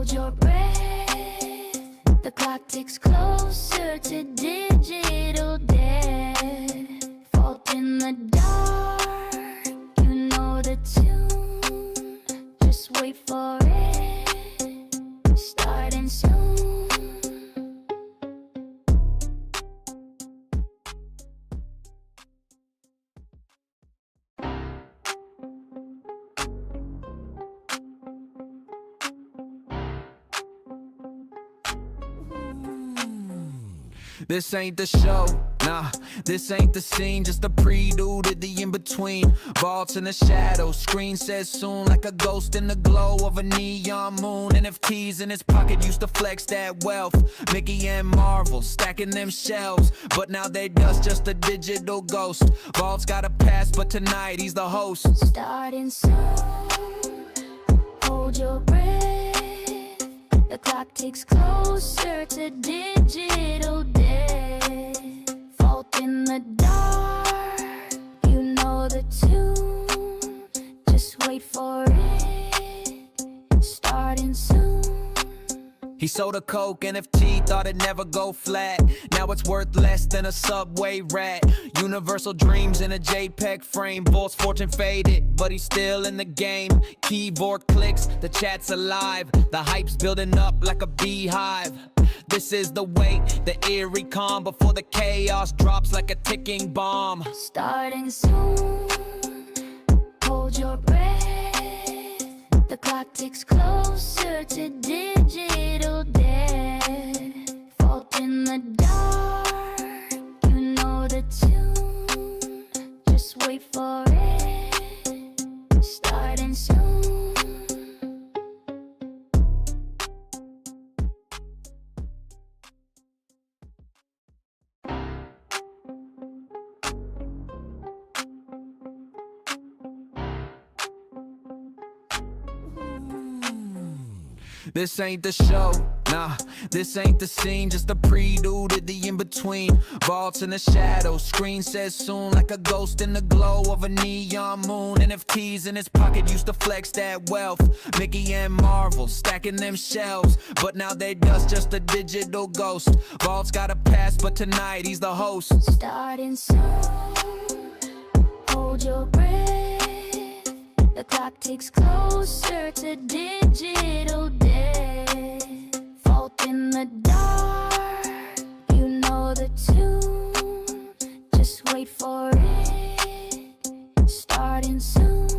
Hold your breath. The clock ticks closer to digital death. Fault in the dark, you know the tune. Just wait for it, starting soon. This ain't the show, nah, this ain't the scene. Just a prelude to the in-between. Vaults in the shadows, screen says soon. Like a ghost in the glow of a neon moon. NFTs in his pocket used to flex that wealth. Mickey and Marvel stacking them shelves, but now they dust, just a digital ghost. Vault's got a past, but tonight he's the host. Starting soon, hold your breath. The clock ticks closer to digital death. Fault in the dark, you know the tune. Just wait for it, starting soon. He sold a Coke NFT, thought it'd never go flat. Now it's worth less than a Subway rat. Universal dreams in a JPEG frame. Bull's fortune faded, but he's still in the game. Keyboard clicks, the chat's alive. The hype's building up like a beehive. This is the wait, the eerie calm before the chaos drops like a ticking bomb. Starting soon, hold your breath. The clock ticks closer to digital death. Fault in the dark, you know the tune. Just wait for it, starting soon. This ain't the show, nah, this ain't the scene. Just a prelude to the in-between. Vaults in the shadows, screen says soon. Like a ghost in the glow of a neon moon. NFTs in his pocket used to flex that wealth. Mickey and Marvel stacking them shelves, but now they dust, just a digital ghost. Vault's got a past, but tonight he's the host. Starting soon, hold your breath. The clock ticks closer to digital death. Fault in the dark, you know the tune. Just wait for it, starting soon.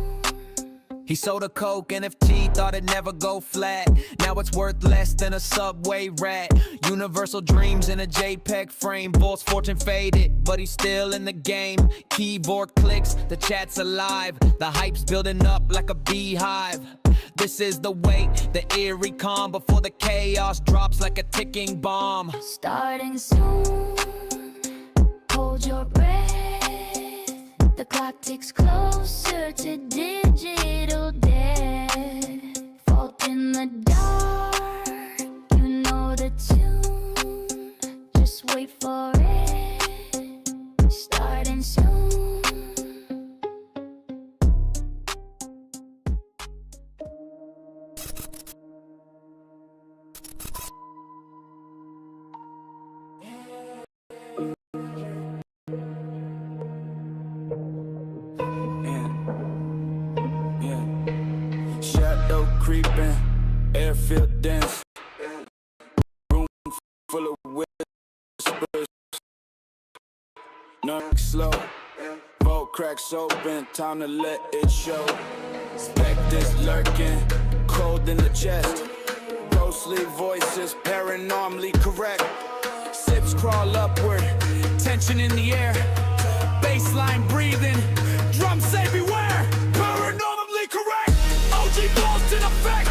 He sold a Coke NFT, thought it'd never go flat. Now it's worth less than a Subway rat. Universal dreams in a JPEG frame. Bull's fortune faded, but he's still in the game. Keyboard clicks, the chat's alive. The hype's building up like a beehive. This is the wait, the eerie calm before the chaos drops like a ticking bomb. Starting soon, hold your breath. The clock ticks closer to digital death. Fault in the dark, you know the tune. Just wait for it, starting soon. Creeping, airfield dense, room full of whispers, none slow, vault cracks open, time to let it show. Specters lurking, cold in the chest, ghostly voices, paranormally correct. Sips crawl upward, tension in the air, baseline breathing, drums say beware. Paranormally correct. OG balls in effect.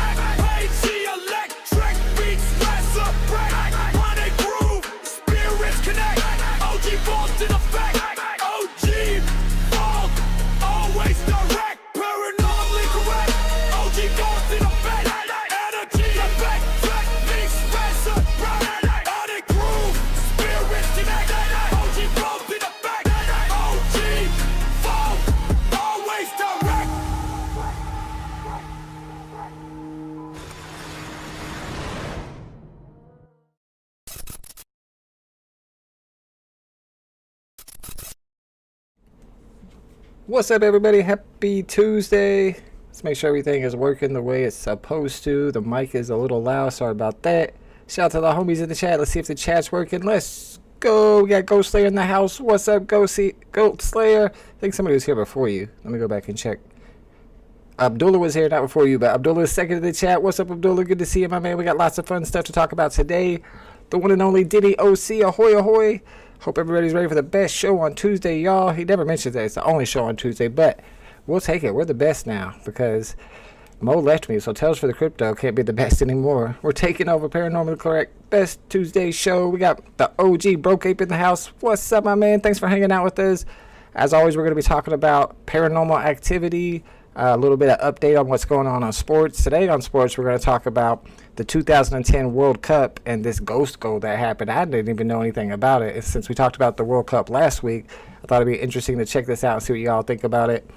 AG electric beats resurrect. Chronic groove, spirits connect. OG balls in effect. OG ball, always direct. Paranormally correct. OG balls in effect. Energy electric beats resurrect. Chronic groove, spirits connect. OG balls in effect. OG ball, always What's up, everybody? Happy Tuesday. Let's make sure everything is working the way it's supposed to. The mic is a little loud. Sorry about that. Shout out to the homies in the chat. Let's see if the chat's working. Let's go. We got Ghost Slayer in the house. What's up, Ghost Slayer? I think somebody was here before you. Let me go back and check. Abdullah was here, not before you, but Abdullah is second in the chat. What's up, Abdullah? Good to see you, my man. We got lots of fun stuff to talk about today. The one and only Diddy OC. Ahoy, ahoy. Hope everybody's ready for the best show on Tuesday, y'all. He never mentions that it's the only show on Tuesday, but we'll take it. We're the best now because Mo left me, so Tales for the Crypto can't be the best anymore. We're taking over Paranormally Correct. Best Tuesday show. We got the OG Broke Ape in the house. What's up, my man? Thanks for hanging out with us. As always, we're going to be talking about paranormal activity, a little bit of update on what's going on sports. Today on sports, we're going to talk about the 2010 World Cup and this ghost goal that happened. I didn't even know anything about it. Since we talked about the World Cup last week, I thought it'd be interesting to check this out and see what y'all think about it.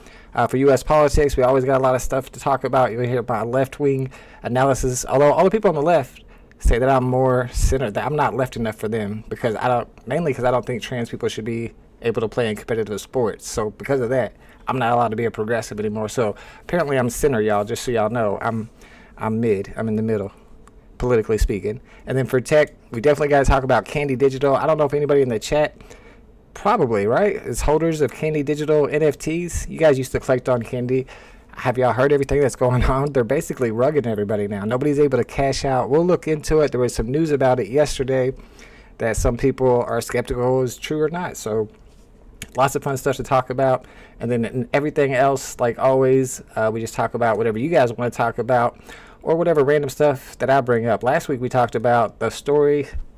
For U.S. politics, we always got a lot of stuff to talk about. You'll hear my left-wing analysis, although all the people on the left say that I'm more center, that I'm not left enough for them because mainly because I don't think trans people should be able to play in competitive sports. So because of that, I'm not allowed to be a progressive anymore. So apparently I'm center, y'all, just so y'all know. I'm mid. I'm in the middle, politically speaking. And then for tech, we definitely got to talk about Candy Digital. I don't know if anybody in the chat, probably, right, is holders of Candy Digital NFTs. You guys used to collect on Candy. Have y'all heard everything that's going on? They're basically rugging everybody now. Nobody's able to cash out. We'll look into it. There was some news about it yesterday that some people are skeptical is true or not. So lots of fun stuff to talk about. And then everything else, like always, we just talk about whatever you guys want to talk about or whatever random stuff that I bring up. Last week we talked about the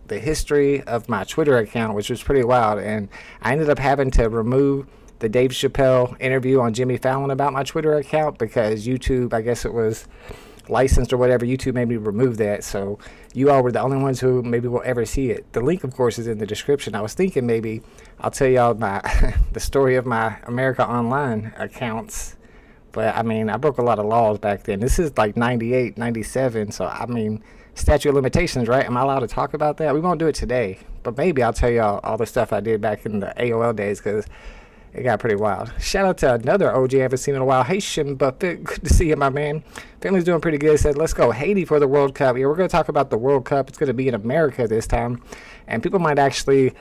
history of my Twitter account, which was pretty wild. And I ended up having to remove the Dave Chappelle interview on Jimmy Fallon about my Twitter account because YouTube, I guess it was licensed or whatever, YouTube made me remove that. So you all were the only ones who maybe will ever see it. The link, of course, is in the description. I was thinking maybe I'll tell y'all the story of my America Online accounts. But, I mean, I broke a lot of laws back then. This is like 98, 97. So, I mean, statute of limitations, right? Am I allowed to talk about that? We won't do it today. But maybe I'll tell y'all all the stuff I did back in the AOL days because it got pretty wild. Shout out to another OG I haven't seen in a while. Hey, Shim Buffett. Good to see you, my man. Family's doing pretty good. Said, let's go Haiti for the World Cup. Yeah, we're going to talk about the World Cup. It's going to be in America this time. And people might actually,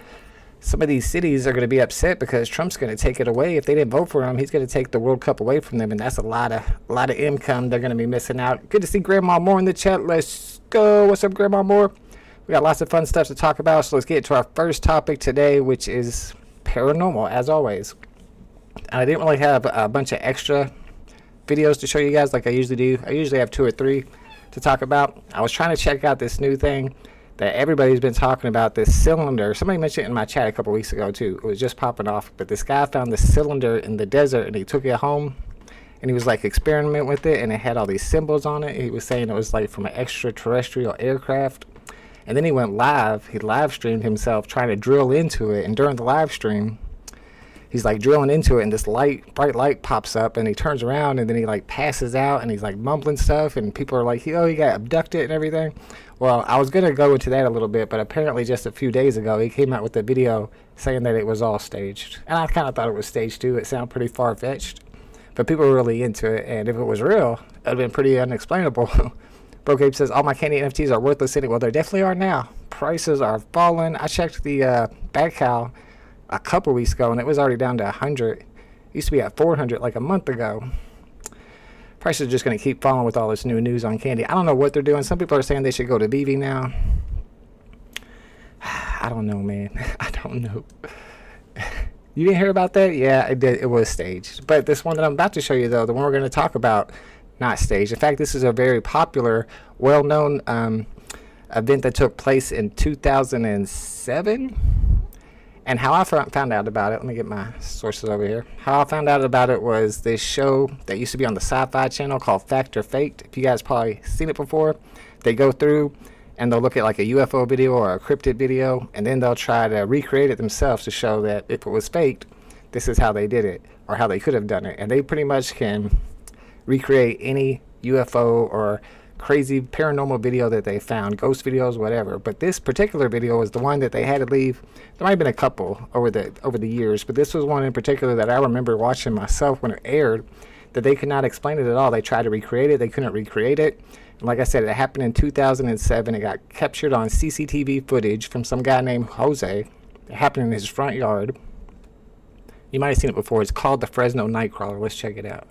some of these cities are going to be upset because Trump's going to take it away. If they didn't vote for him, he's going to take the World Cup away from them. And that's a lot of income they're going to be missing out. Good to see Grandma Moore in the chat. Let's go. What's up, Grandma Moore? We got lots of fun stuff to talk about. So let's get to our first topic today, which is paranormal, as always. I didn't really have a bunch of extra videos to show you guys like I usually do. I usually have 2 or 3 to talk about. I was trying to check out this new thing that everybody's been talking about, this cylinder. Somebody mentioned it in my chat a couple weeks ago too. It was just popping off, but this guy found this cylinder in the desert and he took it home and he was like experimenting with it and it had all these symbols on it. He was saying it was like from an extraterrestrial aircraft. And then he went live. He live streamed himself trying to drill into it, and during the live stream he's like drilling into it and this bright light pops up and he turns around and then he like passes out and he's like mumbling stuff and people are like, oh, he got abducted and everything. Well, I was going to go into that a little bit, but apparently just a few days ago he came out with a video saying that it was all staged. And I kind of thought it was staged too. It sounded pretty far-fetched, but people were really into it. And if it was real, it would have been pretty unexplainable. Broke Ape says, all my candy NFTs are worthless anyway. Well, they definitely are now. Prices are falling. I checked the back cow a couple weeks ago and it was already down to 100. It used to be at 400 like a month ago. Prices are just going to keep falling with all this new news on candy. I don't know what they're doing. Some people are saying they should go to BB now. I don't know, man. I don't know. You didn't hear about that? Yeah, it did. It was staged. But this one that I'm about to show you, though, the one we're going to talk about, not staged. In fact, this is a very popular, well-known event that took place in 2007. And how I found out about it, let me get my sources over here. How I found out about it was this show that used to be on the Sci-Fi Channel called Fact or Faked. If you guys probably seen it before, they go through and they'll look at like a UFO video or a cryptid video, and then they'll try to recreate it themselves to show that if it was faked, this is how they did it or how they could have done it. And they pretty much can recreate any UFO or crazy paranormal video that they found, ghost videos, whatever. But this particular video was the one that they had to leave. There might have been a couple over the years, but this was one in particular that I remember watching myself when it aired, that they could not explain it at all. They tried to recreate it. They couldn't recreate it. And like I said, it happened in 2007. It got captured on CCTV footage from some guy named Jose. It happened in his front yard. You might have seen it before. It's called the Fresno Nightcrawler. Let's check it out.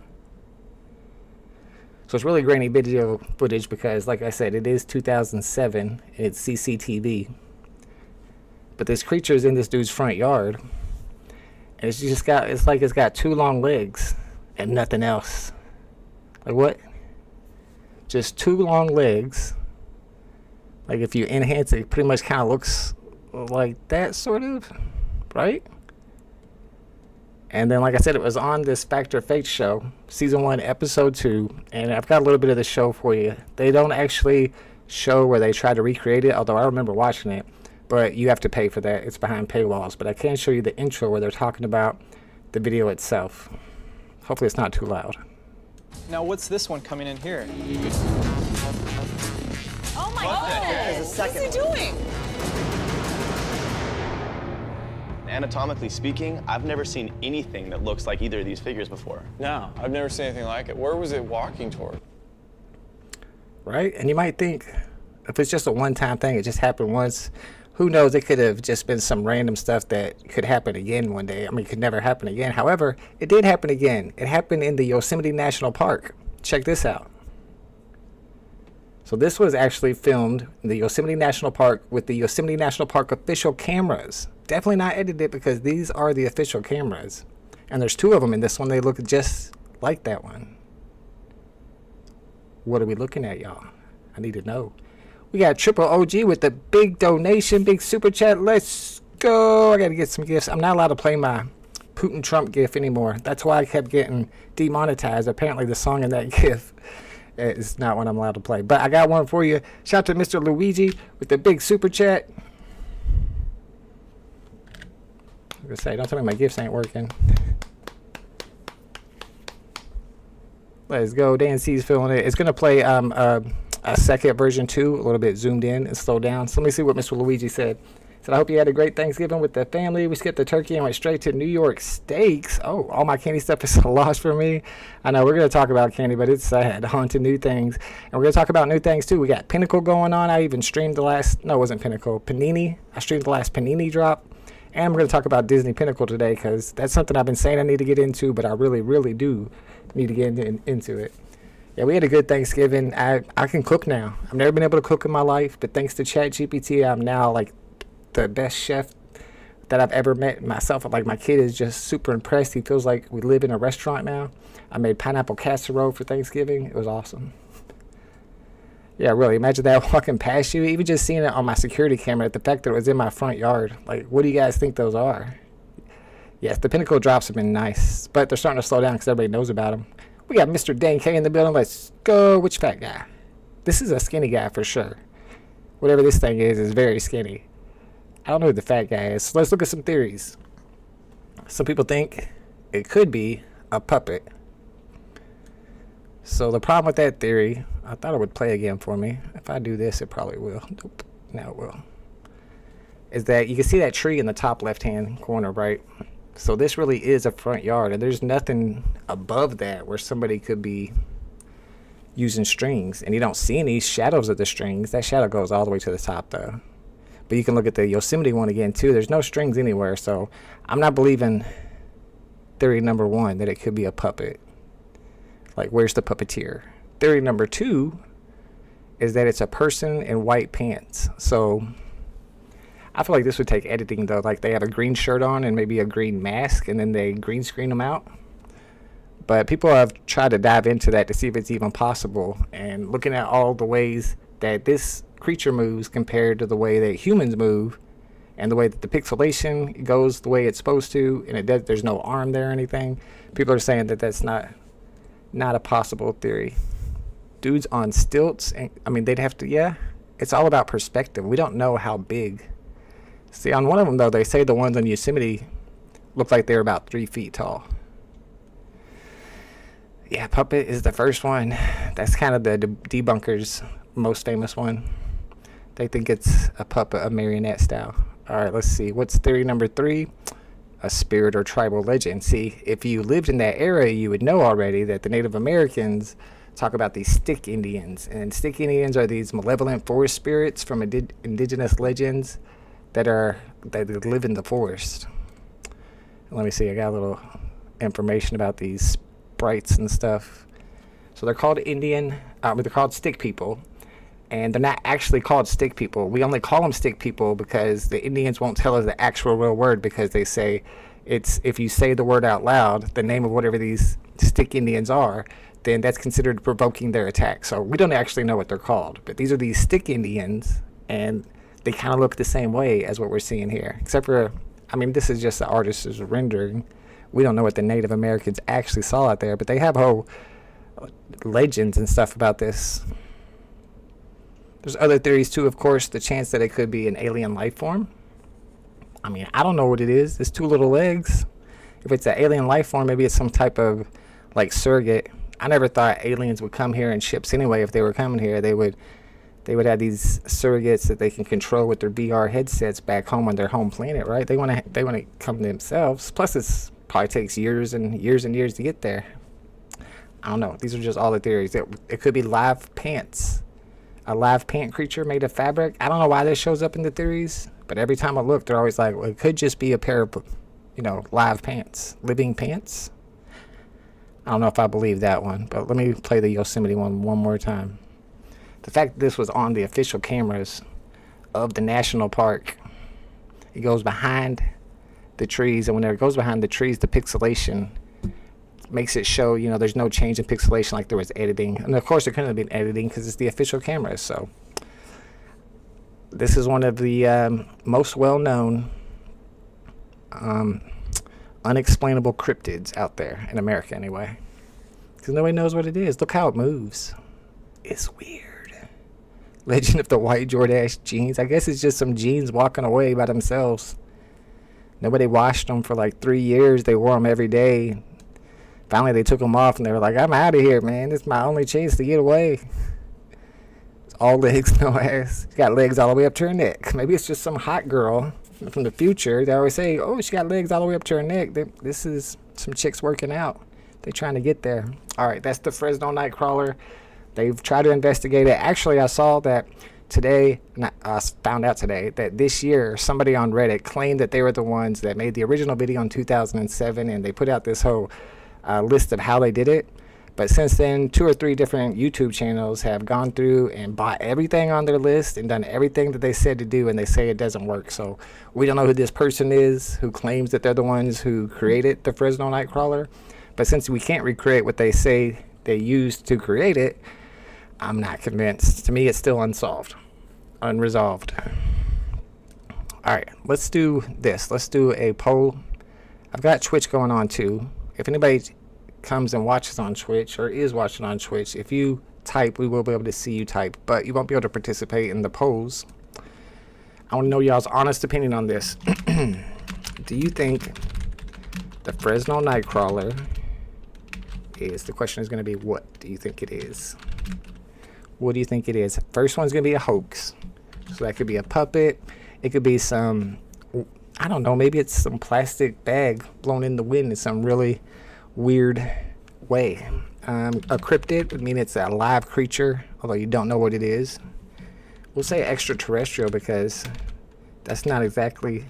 So it's really grainy video footage because, like I said, it is 2007. It's CCTV. But this creature is in this dude's front yard. And it's like it's got 2 long legs and nothing else. Like what? Just 2 long legs. Like if you enhance it, it pretty much kind of looks like that, sort of, right? And then, like I said, it was on this Fact or Fake show, season 1, episode 2, and I've got a little bit of the show for you. They don't actually show where they try to recreate it, although I remember watching it, but you have to pay for that. It's behind paywalls, but I can show you the intro where they're talking about the video itself. Hopefully it's not too loud. Now, what's this one coming in here? Oh my goodness! What's he doing? Anatomically speaking, I've never seen anything that looks like either of these figures before. No, I've never seen anything like it. Where was it walking toward? Right? And you might think, if it's just a one-time thing, it just happened once, who knows, it could have just been some random stuff that could happen again one day. I mean, it could never happen again. However, it did happen again. It happened in the Yosemite National Park. Check this out. So this was actually filmed in the Yosemite National Park with the Yosemite National Park official cameras. Definitely not edited because these are the official cameras. And there's 2 of them in this one. They look just like that one. What are we looking at, y'all? I need to know. We got Triple OG with the big donation, big super chat. Let's go. I got to get some gifts. I'm not allowed to play my Putin Trump gif anymore. That's why I kept getting demonetized. Apparently the song in that gif is not one I'm allowed to play. But I got one for you. Shout out to Mr. Luigi with the big super chat. I'm going to say, don't tell me my gifts ain't working. Let's go. Dan C's feeling it. It's going to play a second version 2, a little bit zoomed in and slowed down. So let me see what Mr. Luigi said. He said, I hope you had a great Thanksgiving with the family. We skipped the turkey and went straight to New York steaks. Oh, all my candy stuff is a loss for me. I know we're going to talk about candy, but it's sad. On to new things. And we're going to talk about new things too. We got Pinnacle going on. I even streamed the last, no, it wasn't Pinnacle, Panini. I streamed the last Panini drop. And we're going to talk about Disney Pinnacle today because that's something I've been saying I need to get into, but I really, really do need to get into it. Yeah, we had a good Thanksgiving. I can cook now. I've never been able to cook in my life, but thanks to ChatGPT, I'm now like the best chef that I've ever met myself. Like my kid is just super impressed. He feels like we live in a restaurant now. I made pineapple casserole for Thanksgiving. It was awesome. Yeah, really. Imagine that walking past you. Even just seeing it on my security camera, the fact that it was in my front yard. Like, what do you guys think those are? Yes, the Pinnacle drops have been nice, but they're starting to slow down because everybody knows about them. We got Mr. Dan K in the building. Let's go. Which fat guy? This is a skinny guy for sure. Whatever this thing is very skinny. I don't know who the fat guy is. So let's look at some theories. Some people think it could be a puppet. So the problem with that theory, I thought it would play again for me. If I do this, it probably will. Nope. Now it will. Is that you can see that tree in the top left-hand corner, right? So this really is a front yard, and there's nothing above that where somebody could be using strings. And you don't see any shadows of the strings. That shadow goes all the way to the top, though. But you can look at the Yosemite one again, too. There's no strings anywhere, so I'm not believing theory number 1 that it could be a puppet. Like, where's the puppeteer? Theory number 2 is that it's a person in white pants. So I feel like this would take editing, though. Like, they have a green shirt on and maybe a green mask, and then they green screen them out. But people have tried to dive into that to see if it's even possible. And looking at all the ways that this creature moves compared to the way that humans move, and the way that the pixelation goes the way it's supposed to, and there's no arm there or anything, people are saying that that's not a possible theory. Dudes on stilts, and I mean, they'd have to, yeah, it's all about perspective. We don't know how big. See, on one of them, though, they say the ones in Yosemite look like they're about 3 feet tall. Yeah, puppet is the first one. That's kind of the debunkers' most famous one. They think it's a puppet, a marionette style. All right, let's see. What's theory number 3? A spirit or tribal legend. See, if you lived in that era, you would know already that the Native Americans talk about these stick Indians. And stick Indians are these malevolent forest spirits from indigenous legends that live in the forest. Let me see. I got a little information about these sprites and stuff. So they're called they're called stick people. And they're not actually called stick people. We only call them stick people because the Indians won't tell us the actual real word, because they say if you say the word out loud, the name of whatever these stick Indians are, then that's considered provoking their attack. So we don't actually know what they're called. But these are these stick Indians, and they kind of look the same way as what we're seeing here. Except for, I mean, this is just the artist's rendering. We don't know what the Native Americans actually saw out there, but they have whole legends and stuff about this. There's other theories too, of course. The chance that it could be an alien life form. I mean, I don't know what it is. It's 2 little legs. If it's an alien life form, maybe it's some type of like surrogate. I never thought aliens would come here in ships anyway. If they were coming here, they would have these surrogates that they can control with their VR headsets back home on their home planet, right? They want to come themselves. Plus, it probably takes years and years and years to get there. I don't know. These are just all the theories. It could be live pants. A live pant creature made of fabric. I don't know why this shows up in the theories, but every time I look, they're always like, well, it could just be a pair of, live pants, living pants. I don't know if I believe that one, but let me play the Yosemite one more time. The fact that this was on the official cameras of the national park, it goes behind the trees, and when it goes behind the trees, the pixelation makes it show, there's no change in pixelation like there was editing. And of course, there couldn't have been editing because it's the official cameras. So this is one of the most well-known unexplainable cryptids out there in America anyway. Because nobody knows what it is. Look how it moves. It's weird. Legend of the White Jordache jeans. I guess it's just some jeans walking away by themselves. Nobody washed them for like 3 years. They wore them every day. Finally, they took them off, and they were like, I'm out of here, man. This is my only chance to get away. It's all legs, no ass. She got legs all the way up to her neck. Maybe it's just some hot girl from the future. They always say, oh, she got legs all the way up to her neck. This is some chicks working out. They're trying to get there. All right, that's the Fresno Nightcrawler. They've tried to investigate it. Actually, I saw that today, I found out today, that this year somebody on Reddit claimed that they were the ones that made the original video in 2007, and they put out this whole list of how they did it. But since then, 2 or 3 different YouTube channels have gone through and bought everything on their list and done everything that they said to do, and they say it doesn't work. So we don't know who this person is who claims that they're the ones who created the Fresno Nightcrawler. But since we can't recreate what they say they used to create it, I'm not convinced. To me, it's still unresolved. All right, let's do this. Let's do a poll. I've got Twitch going on too. If anybody comes and watches on Twitch or is watching on Twitch, if you type, we will be able to see you type, but you won't be able to participate in the polls. I want to know y'all's honest opinion on this. Do you think the Fresno Nightcrawler is, the question is going to be, what do you think it is? What do you think it is? First one's going to be a hoax. So that could be a puppet. It could be some, I don't know, maybe it's some plastic bag blown in the wind in some really weird way. A cryptid would mean it's a live creature, although you don't know what it is. We'll say extraterrestrial because that's not exactly,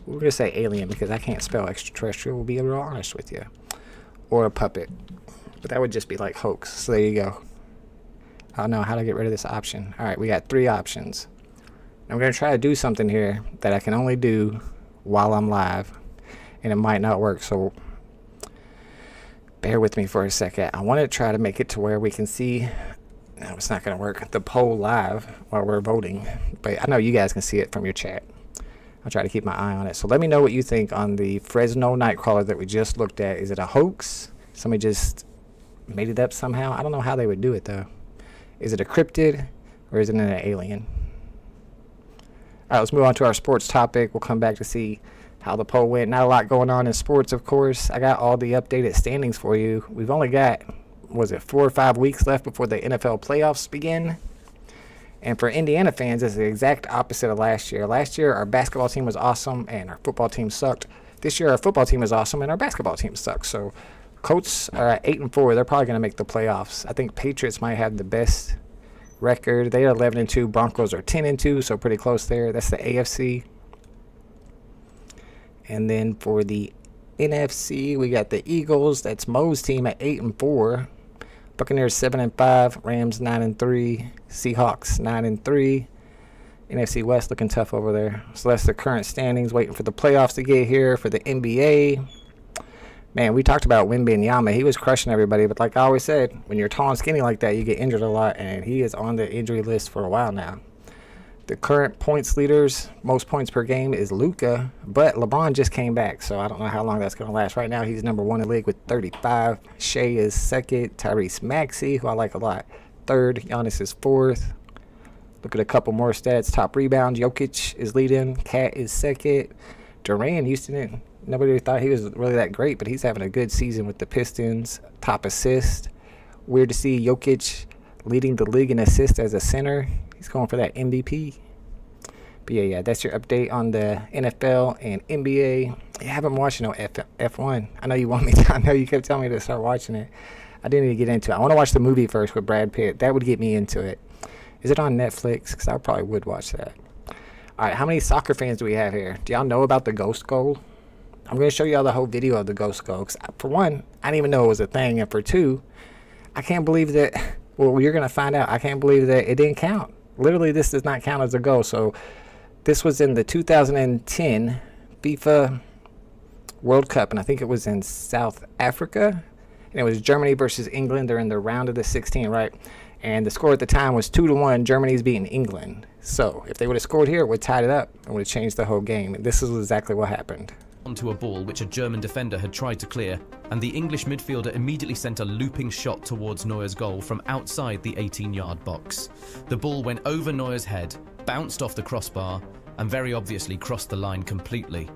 we're going to say alien because I can't spell extraterrestrial. We'll be real honest with you. Or a puppet. But that would just be like hoax. So there you go. I don't know how to get rid of this option. All right, we got 3 options. I'm going to try to do something here that I can only do while I'm live, and it might not work, so bear with me for a second. I want to try to make it to where we can see, no, it's not going to work, the poll live while we're voting, but I know you guys can see it from your chat. I'll try to keep my eye on it. So let me know what you think on the Fresno Nightcrawler that we just looked at. Is it a hoax? Somebody just made it up somehow? I don't know how they would do it, though. Is it a cryptid, or is it an alien? All right, let's move on to our sports topic. We'll come back to see how the poll went. Not a lot going on in sports, of course. I got all the updated standings for you. We've only got, was it 4 or 5 weeks left before the NFL playoffs begin? And for Indiana fans, it's the exact opposite of last year. Last year, our basketball team was awesome and our football team sucked. This year, our football team is awesome and our basketball team sucks. So, Colts are at 8-4. They're probably going to make the playoffs. I think Patriots might have the best record. They are 11-2. Broncos are 10-2, so pretty close there. That's the AFC. And then for the NFC, we got the Eagles. That's Mo's team at 8-4. Buccaneers 7-5. Rams 9-3. Seahawks 9-3. NFC West looking tough over there. So that's the current standings. Waiting for the playoffs to get here for the NBA. Man, we talked about Wembanyama. He was crushing everybody, but like I always said, when you're tall and skinny like that, you get injured a lot, and he is on the injury list for a while now. The current points leaders, most points per game, is Luka, but LeBron just came back, so I don't know how long that's going to last. Right now, he's number 1 in the league with 35. Shea is second. Tyrese Maxey, who I like a lot, third. Giannis is fourth. Look at a couple more stats. Top rebound, Jokic is leading. Cat is second. Durant, Houston, nobody thought he was really that great, but he's having a good season with the Pistons. Top assist. Weird to see Jokic leading the league in assists as a center. He's going for that MVP. But yeah, that's your update on the NFL and NBA. I haven't been watching no F1. I know you want me to. I know you kept telling me to start watching it. I didn't even get into it. I want to watch the movie first with Brad Pitt. That would get me into it. Is it on Netflix? Because I probably would watch that. All right, how many soccer fans do we have here? Do y'all know about the ghost goal? I'm going to show y'all the whole video of the ghost goal. For one, I didn't even know it was a thing. And for two, I can't believe that. Well, you're going to find out. I can't believe that it didn't count. Literally, this does not count as a goal. So this was in the 2010 FIFA World Cup, and I think it was in South Africa. And it was Germany versus England. They're in the round of the 16, right? And the score at the time was 2-1. Germany's beating England. So if they would have scored here, it would have tied it up and would have changed the whole game. And this is exactly what happened. Onto a ball which a German defender had tried to clear, and the English midfielder immediately sent a looping shot towards Neuer's goal from outside the 18-yard box. The ball went over Neuer's head, bounced off the crossbar, and very obviously crossed the line completely.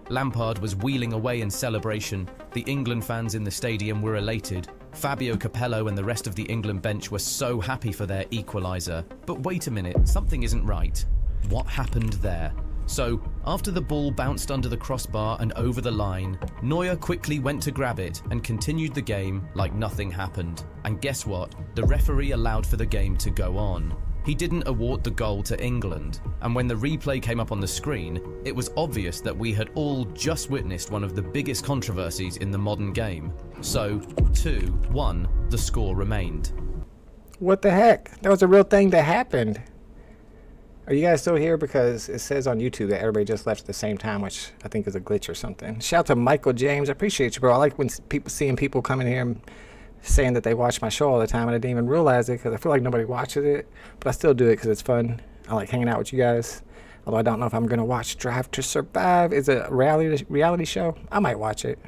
Lampard was wheeling away in celebration. The England fans in the stadium were elated. Fabio Capello and the rest of the England bench were so happy for their equaliser. But wait a minute, something isn't right. What happened there? So, after the ball bounced under the crossbar and over the line, Neuer quickly went to grab it and continued the game like nothing happened. And guess what? The referee allowed for the game to go on. He didn't award the goal to England, and when the replay came up on the screen, it was obvious that we had all just witnessed one of the biggest controversies in the modern game. So, 2-1, the score remained. What the heck? That was a real thing that happened. Are you guys still here? Because it says on YouTube that everybody just left at the same time, which I think is a glitch or something. Shout out to Michael James. I appreciate you, bro. I like when seeing people come in here and saying that they watch my show all the time, and I didn't even realize it because I feel like nobody watches it, but I still do it because it's fun. I like hanging out with you guys. Although I don't know if I'm going to watch Drive to Survive. It's a reality show. I might watch it.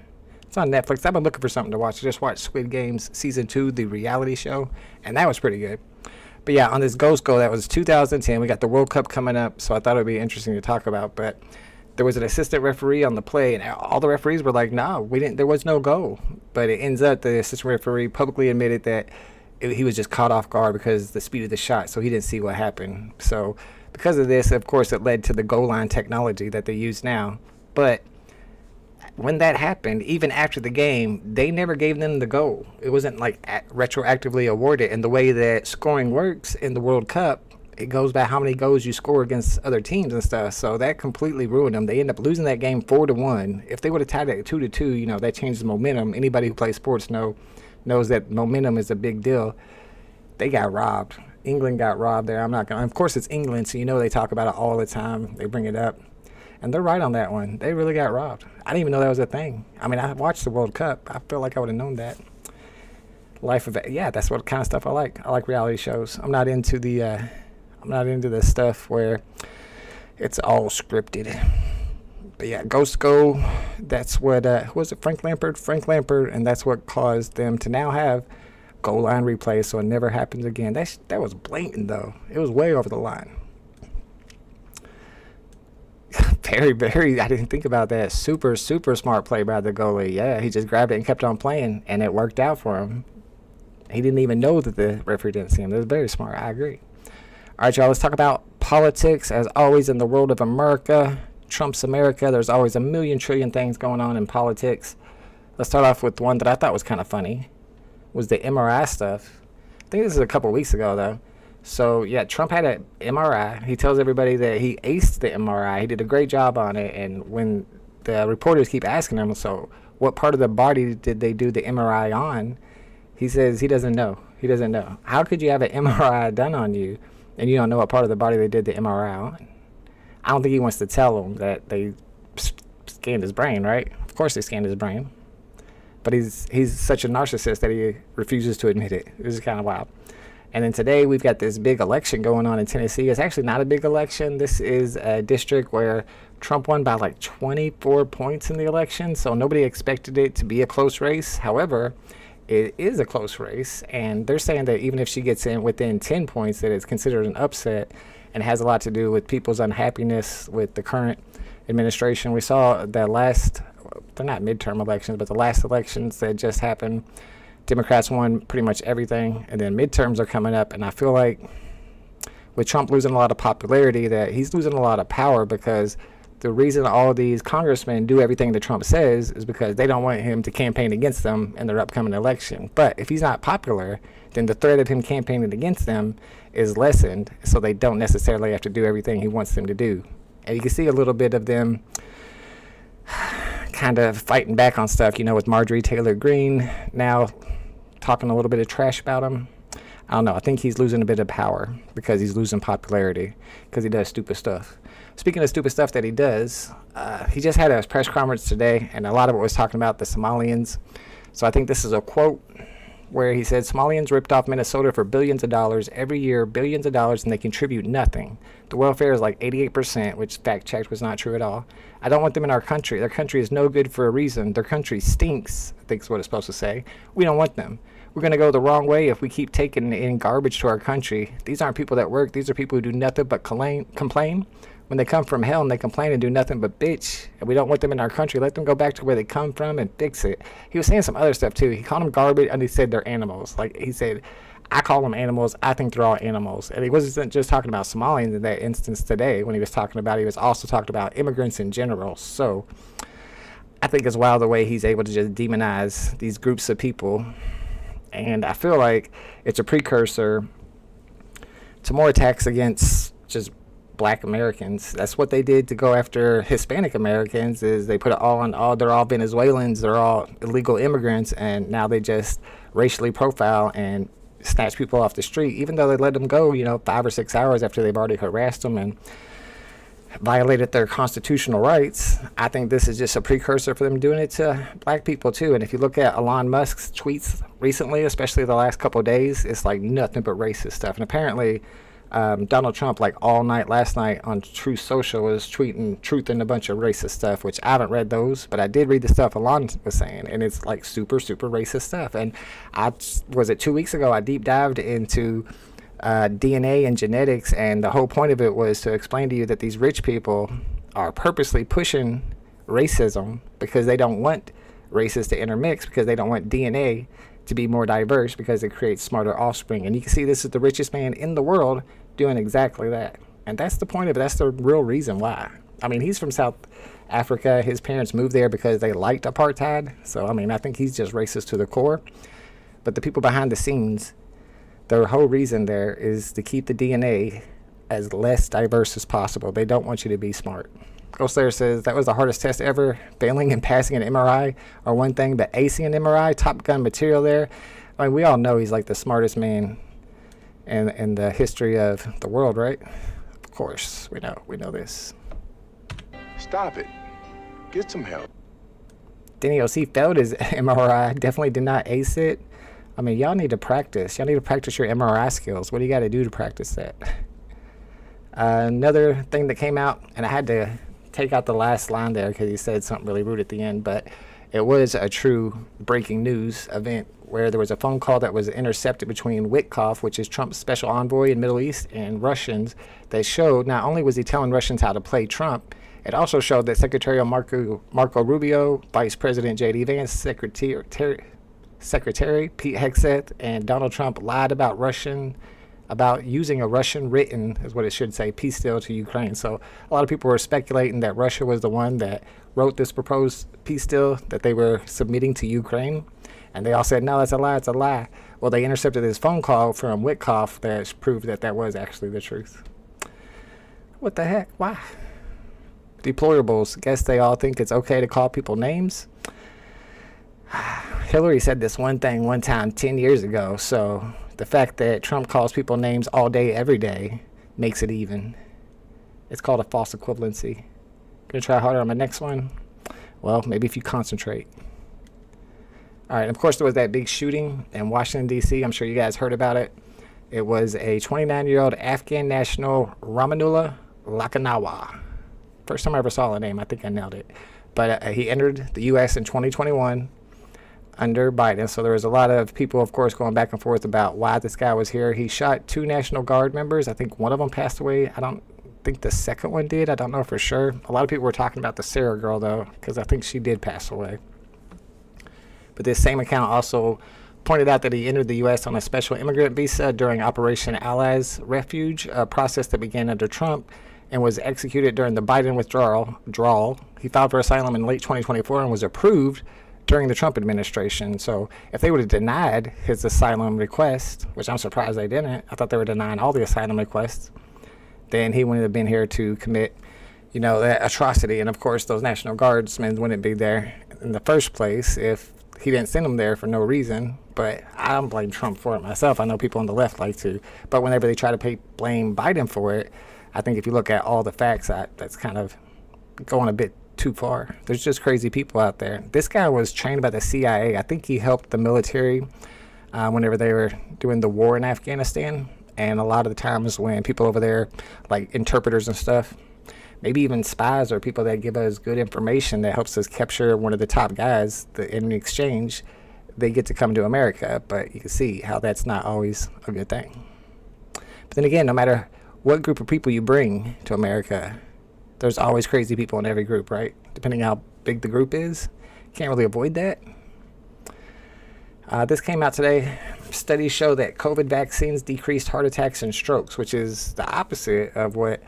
It's on Netflix. I've been looking for something to watch. I just watched Squid Games Season 2, the reality show, and that was pretty good. But yeah, on this Ghost Goal, that was 2010. We got the World Cup coming up, so I thought it would be interesting to talk about. But there was an assistant referee on the play, and all the referees were like, "No, we didn't. There was no goal." But it ends up the assistant referee publicly admitted that he was just caught off guard because of the speed of the shot, so he didn't see what happened. So because of this, of course, it led to the goal line technology that they use now. But when that happened, even after the game, they never gave them the goal. It wasn't like retroactively awarded. And the way that scoring works in the World Cup, it goes by how many goals you score against other teams and stuff. So that completely ruined them. They end up losing that game 4-1. If they would have tied it at 2-2, you know, that changes momentum. Anybody who plays sports knows that momentum is a big deal. They got robbed. England got robbed there. I'm not gonna. Of course, it's England, so you know they talk about it all the time. They bring it up. And they're right on that one. They really got robbed. I didn't even know that was a thing. I mean, I watched the World Cup. I feel like I would have known that. Life of it. Yeah, that's what kind of stuff I like. I like reality shows. I'm not into the stuff where it's all scripted. But yeah, Ghost Goal. That's what was it? Frank Lampard, and that's what caused them to now have goal line replays, so it never happens again. That was blatant though. It was way over the line. Very, very, I didn't think about that. Super, super smart play by the goalie. Yeah, he just grabbed it and kept on playing, and it worked out for him. He didn't even know that the referee didn't see him. That was very smart. I agree. All right, y'all, let's talk about politics. As always, in the world of America, Trump's America, there's always a million trillion things going on in politics. Let's start off with one that I thought was kind of funny, was the MRI stuff. I think this is a couple weeks ago, though. So, yeah, Trump had an MRI. He tells everybody that he aced the MRI. He did a great job on it. And when the reporters keep asking him, so what part of the body did they do the MRI on? He says he doesn't know. He doesn't know. How could you have an MRI done on you and you don't know what part of the body they did the MRI on? I don't think he wants to tell them that they scanned his brain, right? Of course they scanned his brain. But he's such a narcissist that he refuses to admit it. This is kind of wild. And then today we've got this big election going on in Tennessee. It's actually not a big election. This is a district where Trump won by like 24 points in the election. So nobody expected it to be a close race. However, it is a close race. And they're saying that even if she gets in within 10 points, that it's considered an upset and has a lot to do with people's unhappiness with the current administration. We saw the last, they're not midterm elections, but the last elections that just happened, Democrats won pretty much everything, and then midterms are coming up, and I feel like with Trump losing a lot of popularity, that he's losing a lot of power, because the reason all these congressmen do everything that Trump says is because they don't want him to campaign against them in their upcoming election. But if he's not popular, then the threat of him campaigning against them is lessened, so they don't necessarily have to do everything he wants them to do. And you can see a little bit of them kind of fighting back on stuff, you know, with Marjorie Taylor Greene now talking a little bit of trash about him. I don't know. I think he's losing a bit of power because he's losing popularity because he does stupid stuff. Speaking of stupid stuff that he does, he just had a press conference today, and a lot of it was talking about the Somalians. So I think this is a quote where he said, Somalians ripped off Minnesota for billions of dollars every year, billions of dollars, and they contribute nothing. The welfare is like 88%, which fact checked was not true at all. I don't want them in our country. Their country is no good for a reason. Their country stinks, I think is what it's supposed to say. We don't want them. We're going to go the wrong way if we keep taking in garbage to our country. These aren't people that work. These are people who do nothing but complain. When they come from hell and they complain and do nothing but bitch, and we don't want them in our country, let them go back to where they come from and fix it. He was saying some other stuff too. He called them garbage, and he said they're animals. Like he said, I call them animals. I think they're all animals. And he wasn't just talking about Somalians in that instance today. When he was talking about, he was also talking about immigrants in general. So I think it's wild the way he's able to just demonize these groups of people. And I feel like it's a precursor to more attacks against just Black Americans. That's what they did to go after Hispanic Americans, is they put it all on all, they're all Venezuelans, they're all illegal immigrants, and now they just racially profile and snatch people off the street, even though they let them go, 5 or 6 hours after they've already harassed them and violated their constitutional rights. I think this is just a precursor for them doing it to Black people too. And if you look at Elon Musk's tweets recently, especially the last couple of days, it's like nothing but racist stuff. And apparently Donald Trump, like all night last night on Truth Social, was tweeting truth and a bunch of racist stuff, which I haven't read those, but I did read the stuff Elon was saying, and it's like super, super racist stuff. And was it 2 weeks ago, I deep dived into DNA and genetics, and the whole point of it was to explain to you that these rich people are purposely pushing racism because they don't want races to intermix, because they don't want DNA to be more diverse, because it creates smarter offspring. And you can see this is the richest man in the world doing exactly that. And that's the point of it. That's the real reason why. I mean, he's from South Africa. His parents moved there because they liked apartheid. So, I mean, I think he's just racist to the core. But the people behind the scenes, their whole reason there is to keep the DNA as less diverse as possible. They don't want you to be smart. Ghostlayer says that was the hardest test ever. Failing and passing an MRI are one thing, but acing an MRI, Top Gun material there. I mean, we all know he's like the smartest man in the history of the world, right? Of course, we know this. Stop it. Get some help. Denny O.C. failed his MRI, definitely did not ace it. I mean, y'all need to practice. Y'all need to practice your MRI skills. What do you got to do to practice that? Another thing that came out, and I had to take out the last line there because he said something really rude at the end, but it was a true breaking news event where there was a phone call that was intercepted between Witkoff, which is Trump's special envoy in Middle East, and Russians that showed not only was he telling Russians how to play Trump, it also showed that Secretary Marco Rubio, Vice President J.D. Vance, Secretary Pete Hegseth, and Donald Trump lied about using a Russian written, is what it should say, peace deal to Ukraine. So a lot of people were speculating that Russia was the one that wrote this proposed peace deal that they were submitting to Ukraine. And they all said, no, that's a lie, it's a lie. Well, they intercepted this phone call from Witkoff that proved that that was actually the truth. What the heck? Why? Deplorables. Guess they all think it's okay to call people names. Hillary said this one thing one time 10 years ago, so the fact that Trump calls people names all day, every day, makes it even. It's called a false equivalency. Gonna try harder on my next one? Well, maybe if you concentrate. All right, of course, there was that big shooting in Washington, D.C. I'm sure you guys heard about it. It was a 29-year-old Afghan national, Ramanullah Lakanawa. First time I ever saw the name, I think I nailed it. But he entered the U.S. in 2021 under Biden. So there was a lot of people, of course, going back and forth about why this guy was here. He shot 2 National Guard members. I think one of them passed away. I don't think the second one did. I don't know for sure. A lot of people were talking about the Sarah girl, though, because I think she did pass away. But this same account also pointed out that he entered the U.S. on a special immigrant visa during Operation Allies Refuge, a process that began under Trump and was executed during the Biden withdrawal. He filed for asylum in late 2024 and was approved during the Trump administration. So if they would have denied his asylum request, which I'm surprised they didn't, I thought they were denying all the asylum requests, then he wouldn't have been here to commit, that atrocity. And of course, those National Guardsmen wouldn't be there in the first place if he didn't send them there for no reason. But I don't blame Trump for it myself. I know people on the left like to. But whenever they try to blame Biden for it, I think if you look at all the facts, that's kind of going a bit too far. There's just crazy people out there. This guy was trained by the CIA. I think he helped the military whenever they were doing the war in Afghanistan. And a lot of the times when people over there, like interpreters and stuff, maybe even spies or people that give us good information that helps us capture one of the top guys in exchange, they get to come to America. But you can see how that's not always a good thing. But then again, no matter what group of people you bring to America, there's always crazy people in every group, right? Depending how big the group is. Can't really avoid that. This came out today. Studies show that COVID vaccines decreased heart attacks and strokes, which is the opposite of what,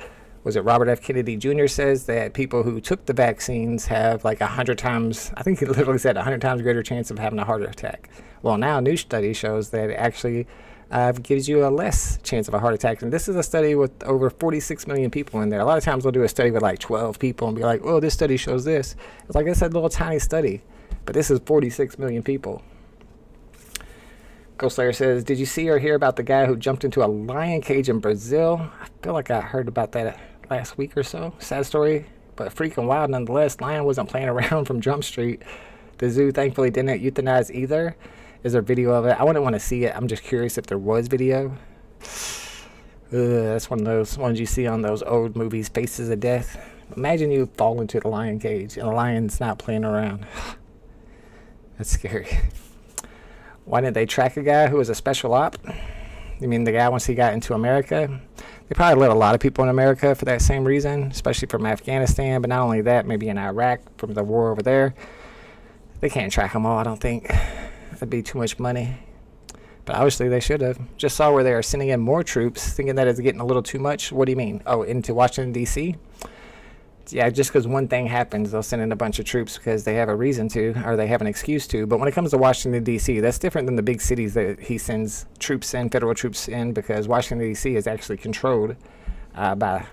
Robert F. Kennedy Jr. says, that people who took the vaccines have like 100 times, I think he literally said 100 times greater chance of having a heart attack. Well, now a new study shows that it actually gives you a less chance of a heart attack. And this is a study with over 46 million people in there. A lot of times they'll do a study with like 12 people and be like, oh, this study shows this. It's like, it's a little tiny study. But this is 46 million people. Ghost Slayer says, did you see or hear about the guy who jumped into a lion cage in Brazil? I feel like I heard about that last week or so. Sad story, but freaking wild nonetheless. Lion wasn't playing around from Jump Street. The zoo thankfully didn't euthanize either. Is there video of it? I wouldn't want to see it. I'm just curious if there was video. That's one of those ones you see on those old movies, Faces of Death. Imagine you fall into the lion cage and the lion's not playing around. That's scary. Why didn't they track a guy who was a special op? You mean the guy once he got into America? They probably let a lot of people in America for that same reason, especially from Afghanistan. But not only that, maybe in Iraq from the war over there. They can't track them all, I don't think. That'd be too much money. But obviously they should have. Just saw where they are sending in more troops, thinking that it's getting a little too much. What do you mean? Oh, into Washington, D.C.? Yeah, just because one thing happens, they'll send in a bunch of troops because they have a reason to, or they have an excuse to. But when it comes to Washington, D.C., that's different than the big cities that he sends troops in, federal troops in, because Washington, D.C. is actually controlled by,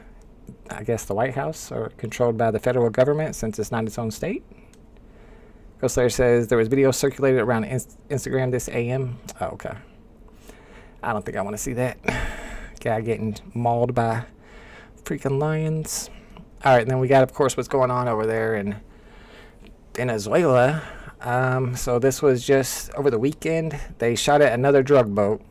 I guess, the White House, or controlled by the federal government since it's not its own state. Ghost Slayer says there was video circulated around Instagram this AM. Oh, okay. I don't think I want to see that. Guy getting mauled by freaking lions. All right, and then we got, of course, what's going on over there in Venezuela. So this was just over the weekend. They shot at another drug boat.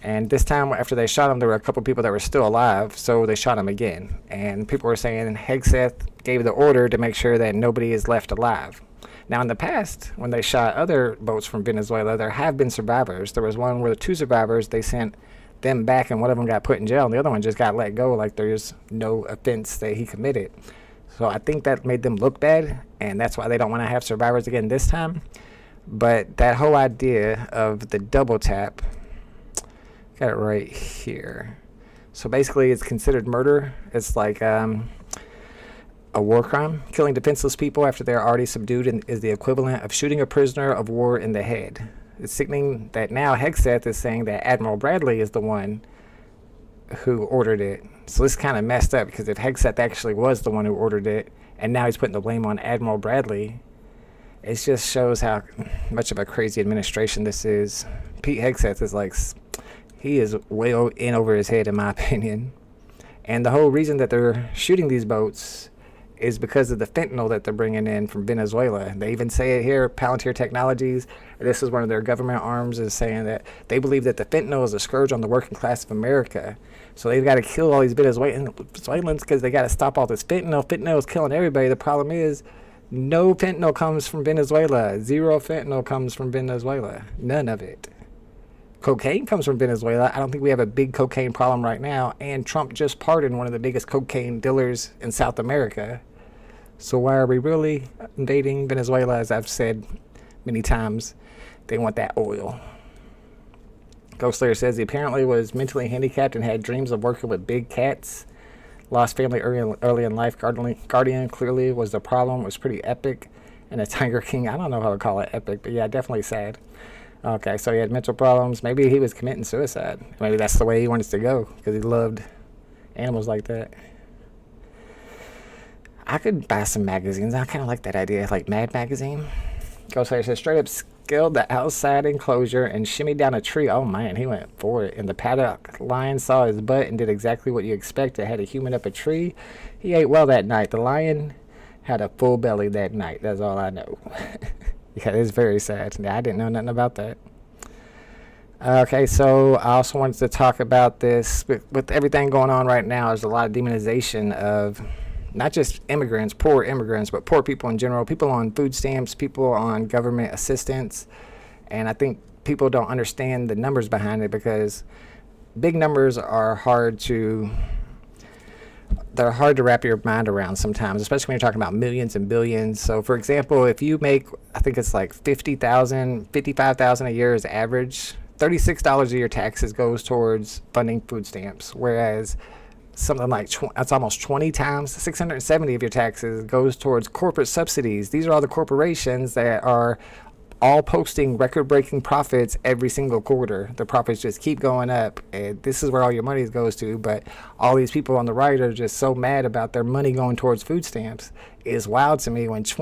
And this time, after they shot him, there were a couple people that were still alive, so they shot him again. And people were saying Hegseth gave the order to make sure that nobody is left alive. Now, in the past, when they shot other boats from Venezuela, there have been survivors. There was one where the 2 survivors, they sent them back, and one of them got put in jail, and the other one just got let go, like there's no offense that he committed. So I think that made them look bad, and that's why they don't want to have survivors again this time. But that whole idea of the double tap, got it right here. So basically, it's considered murder. It's like a war crime. Killing defenseless people after they're already subdued is the equivalent of shooting a prisoner of war in the head. It's sickening that now Hegseth is saying that Admiral Bradley is the one who ordered it. So this is kind of messed up, because if Hegseth actually was the one who ordered it, and now he's putting the blame on Admiral Bradley, it just shows how much of a crazy administration this is. Pete Hegseth is like, he is way in over his head, in my opinion. And the whole reason that they're shooting these boats is because of the fentanyl that they're bringing in from Venezuela. They even say it here, Palantir Technologies, this is one of their government arms, is saying that they believe that the fentanyl is a scourge on the working class of America. So they've got to kill all these Venezuelans because they got to stop all this fentanyl. Fentanyl is killing everybody. The problem is, no fentanyl comes from Venezuela. 0 fentanyl comes from Venezuela. None of it. Cocaine comes from Venezuela. I don't think we have a big cocaine problem right now. And Trump just pardoned one of the biggest cocaine dealers in South America. So why are we really invading Venezuela? As I've said many times, they want that oil. Ghost Slayer says he apparently was mentally handicapped and had dreams of working with big cats. Lost family early in life. Guardian clearly was the problem. It was pretty epic. And a Tiger King, I don't know how to call it epic, but yeah, definitely sad. Okay, so he had mental problems. Maybe he was committing suicide. Maybe that's the way he wants to go, because he loved animals like that. I could buy some magazines. I kind of like that idea, like Mad Magazine. Ghost Slayer says, straight up scaled the outside enclosure and shimmied down a tree. Oh man, he went for it. In the paddock, lion saw his butt and did exactly what you expect. It had a human up a tree. He ate well that night. The lion had a full belly that night. That's all I know. Yeah, it's very sad. Yeah, I didn't know nothing about that. Okay, so I also wanted to talk about this. With everything going on right now, there's a lot of demonization of not just immigrants, poor immigrants, but poor people in general, people on food stamps, people on government assistance. And I think people don't understand the numbers behind it, because big numbers are hard to wrap your mind around sometimes, especially when you're talking about millions and billions. So for example, if you make, I think it's like $55,000 a year is average, $36 of your taxes goes towards funding food stamps, whereas something like that's almost 20 times, 670 of your taxes goes towards corporate subsidies. These are all the corporations that are all posting record-breaking profits every single quarter. The profits just keep going up, and this is where all your money goes to. But all these people on the right are just so mad about their money going towards food stamps. It's wild to me when